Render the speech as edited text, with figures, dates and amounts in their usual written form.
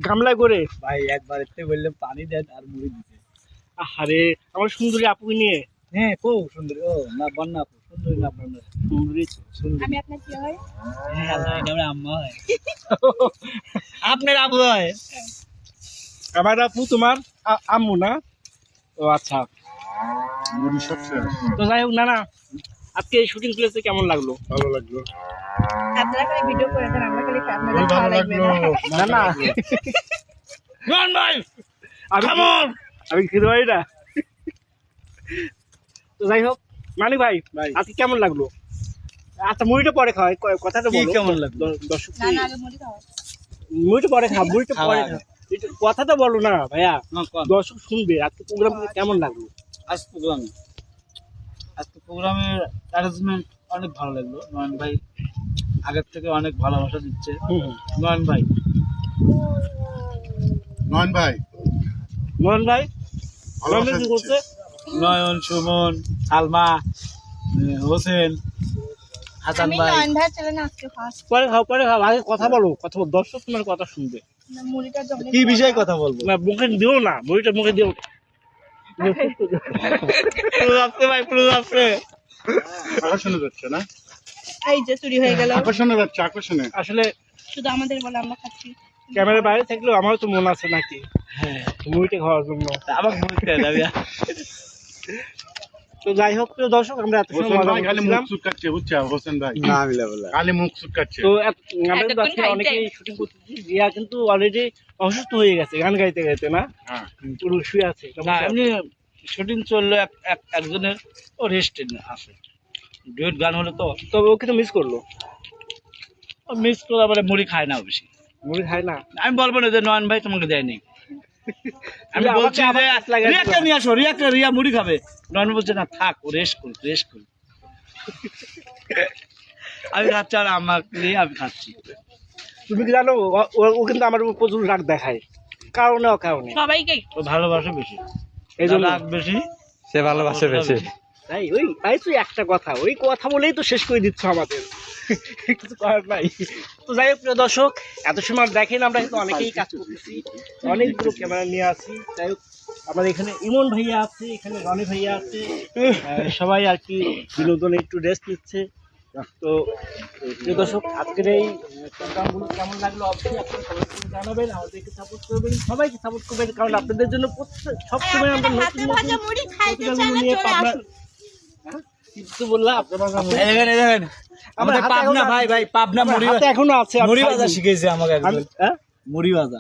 গামলায় করে ভাই একবার এতে বললাম পানি দেন আর মুড়ি দিতে। আরে আমার সুন্দরী আপুকে নিয়ে হ্যাঁ খুব সুন্দর। ও না বন্যা আপু সুন্দরী না বন্যা সুন্দরী সুন্দরী। আমি আপনার কি হয়? হ্যাঁ এটা আমার আম্মা হয়। আপনার আবু হয়। আমার আপু তোমার আম্মু না? ও আচ্ছা। মুড়ি সবচেয়ে তো যাই হোক, না না আজকে এই শুটিং প্লেসে কেমন লাগলো? ভালো লাগলো। আপনারা খালি ভিডিও করে দেন, আমরা খালি আপনাদের ভালো খাওয়া লাগবে লাগলো। না। না না নন ভাই আমি খেতে পারি না। তো যাই হোক, মানিক ভাই ভাই। আজকে কেমন লাগলো? আচ্ছা মুড়িটা পরে খাওয়াই, কথাটা কি বলো। কেমন লাগলো? দর্শক না না আগে মুড়ি খাও। মুড়িটা পরে খাও, মুড়িটা খাওয়া পরে আগে। খাও। কথাটা বলো না ভাইয়া, না কোন দর্শক শুনবে। আজকে প্রোগ্রাম কেমন লাগলো? আজকে প্রোগ্রামের অ্যারেঞ্জমেন্ট অনেক ভালো লাগলো। নয়ন ভাই আগের থেকে অনেক ভালোবাসা দিচ্ছে। নয়ন ভাই নয়ন ভাই মোহন ভাই ভালোবাসা কি দিচ্ছে। করছে? নয়ন, সুমন, সালমা, হোসেন, হাসান আমি ভাই। নয়ন ভাই চলে না আজকে ফার্স্ট। পরে খাও পরে খাও, আগে কথা বলো, কথা বলো, দর্শক তোমার কথা শুনবে। মুড়িটা তো অনেক কি বিষয়ে কথা বলবো? না মুখে দিও না, মুড়িটা মুখে দিও। পুরো আসছে ভাই, পুরো আসছে। আকর্ষণে যাচ্ছে না? এই যে চুরি হয়ে গেল। আকর্ষণে যাচ্ছে, আকর্ষণে। আসলে শুধু আমাদের বলে আমরা খাচ্ছি। ক্যামেরার বাইরে থাকলেও আমারও তো মন আছে নাকি হ্যাঁ মুড়িটা খাওয়ার জন্য। আমাকে বুঝতে হবে। তো যাই হোক, প্রিয় দর্শক, আমরা এত সময় হোসেন মজা ভাই খালি মুখ করছিলাম। চুটকাচ্ছে, বুঝছো হোসেন ভাই? না মিলা বলা। খালি মুখ চুটকাচ্ছে। তো আমাদের এতক্ষণ আজকে খাইতে। অনেকেই শুটিং করতেছি। রিয়া কিন্তু অলরেডি অসুস্থ হয়ে গেছে গান গাইতে গাইতে, না হ্যাঁ পুরো শুয়ে আছে। না এমনি শুটিং চললো একজনের, ও রেস্টে আসে। ডুয়েট গান হলে তো তবে ও কিন্তু মিস করলো, মিস করে আবার মুড়ি খায় না বেশি। মুড়ি খায় না। আমি বলবো না যে নয়ন ভাই তোমাকে দেয়নি। আমি আমাকে বলছি আবার যে কাজ লাগাই দিবা। রিয়াকে নিয়ে আসো, রিয়া মুড়ি খাবে। নয়ন বলছে না থাক, ও রেস্ট করুক। আমি খাচ্ছি আর আমাকে নিয়ে আমি খাচ্ছি। তুমি কি জানো, ও কিন্তু আমার উপর প্রচুর রাগ দেখায়, কারণে অকারণে। সবাইকে ও ভালোবাসে বেশি, এই জন্য রাগ বেশি। সে ভালোবাসে বেশি। তাই তাই তো একটা কথা, ওই কথা বলেই তো শেষ করে দিচ্ছ আমাদের। কিছু করার নাই। তো যাই হোক, প্রিয় দর্শক, এত সময় দেখেন আমরা কিন্তু অনেকেই কাজ করতেছি, অনেকগুলো ক্যামেরা নিয়ে আসি। যাই হোক, আমাদের এখানে ইমন ভাইয়া আছে, এখানে রনি ভাইয়া আছে, সবাই আর কি বিনোদনে একটু রেস্ট নিচ্ছে। তো প্রিয় দর্শক, আজকের এই প্রোগ্রামগুলো কেমন লাগলো অবশ্যই আপনারা সবাই জানাবেন, আমাদেরকে সাপোর্ট করবেন, সবাইকে সাপোর্ট করবেন, কারণ আপনাদের জন্য সবসময় আমরা নতুন নতুন মুড়ি খাইতে প্রতিবেদন নিয়ে পাবনা। কিছু বললা আপনারা দেখেন আমাদের হাতে পাবনা এখনো- ভাই পাবনা মুড়ি হাতে এখনো আছে, আমি মুড়ি খাইনি। ভাজা শিখেছে আমাকে একজন। আমি- হ্যাঁ? মুড়ি ভাজা